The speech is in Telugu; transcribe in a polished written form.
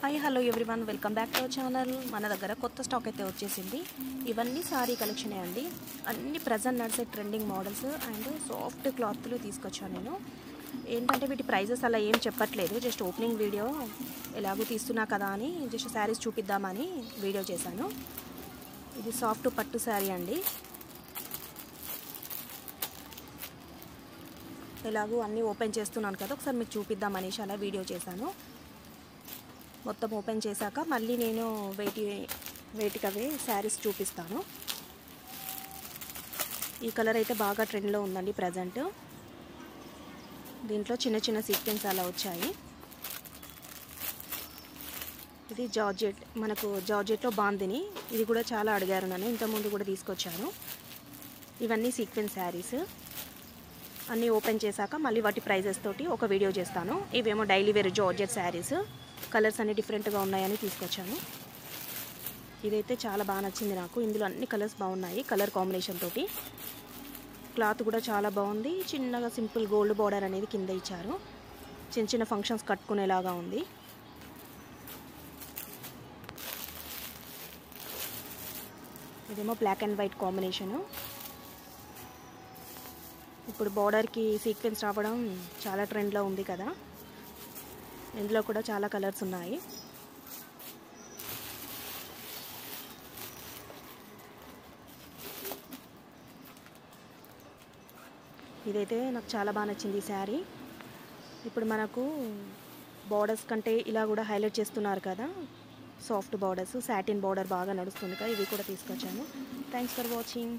Hi hello everyone, welcome back to our channel. మన దగ్గర కొత్త స్టాక్ అయితే వచ్చేసింది. ఇవన్నీ సారీ కలెక్షనే అండి. అన్ని ప్రజెంట్ నడిచే ట్రెండింగ్ మోడల్స్ అండ్ సాఫ్ట్ క్లాత్లు తీసుకొచ్చాను నేను. ఏంటంటే వీటి ప్రైజెస్ అలా ఏం చెప్పట్లేదు, జస్ట్ ఓపెనింగ్ వీడియో ఎలాగో తీస్తున్నా కదా అని జస్ట్ శారీస్ చూపిద్దామని వీడియో చేశాను. ఇది సాఫ్ట్ పట్టు శారీ అండి. ఎలాగో అన్నీ ఓపెన్ చేస్తున్నాను కదా, ఒకసారి మీకు చూపిద్దామనేసి అలా వీడియో చేశాను. మొత్తం ఓపెన్ చేశాక మళ్ళీ నేను వేటికవే శారీస్ చూపిస్తాను. ఈ కలర్ అయితే బాగా ట్రెండ్లో ఉందండి ప్రజెంట్. దీంట్లో చిన్న చిన్న సీక్వెన్స్ అలా వచ్చాయి. ఇది జార్జెట్, మనకు జార్జెట్లో బాందిని. ఇది కూడా చాలా అడిగారు నన్ను, ఇంతకుముందు కూడా తీసుకొచ్చాను. ఇవన్నీ సీక్వెన్స్ శారీస్. అన్నీ ఓపెన్ చేశాక మళ్ళీ వాటి ప్రైజెస్ తోటి ఒక వీడియో చేస్తాను. ఇవేమో daily wear georgette sarees. Colours అన్నీ డిఫరెంట్గా ఉన్నాయని తీసుకొచ్చాను. ఇదైతే చాలా బాగా నచ్చింది నాకు. ఇందులో అన్ని కలర్స్ బాగున్నాయి, కలర్ కాంబినేషన్ తోటి. క్లాత్ కూడా చాలా బాగుంది. చిన్నగా సింపుల్ గోల్డ్ బార్డర్ అనేది కింద ఇచ్చారు. చిన్న చిన్న ఫంక్షన్స్ కట్టుకునేలాగా ఉంది. ఇదేమో బ్లాక్ అండ్ వైట్ కాంబినేషను. ఇప్పుడు బార్డర్కి సీక్వెన్స్ రావడం చాలా ట్రెండ్లో ఉంది కదా. ఇందులో కూడా చాలా కలర్స్ ఉన్నాయి. ఇదైతే నాకు చాలా బాగా నచ్చింది ఈ శారీ. ఇప్పుడు మనకు బార్డర్స్ కంటే ఇలా కూడా హైలైట్ చేస్తున్నారు కదా, సాఫ్ట్ బార్డర్స్, సాటిన్ బార్డర్ బాగా నడుస్తుంది కదా, ఇవి కూడా తీసుకొచ్చాను. Thanks for watching.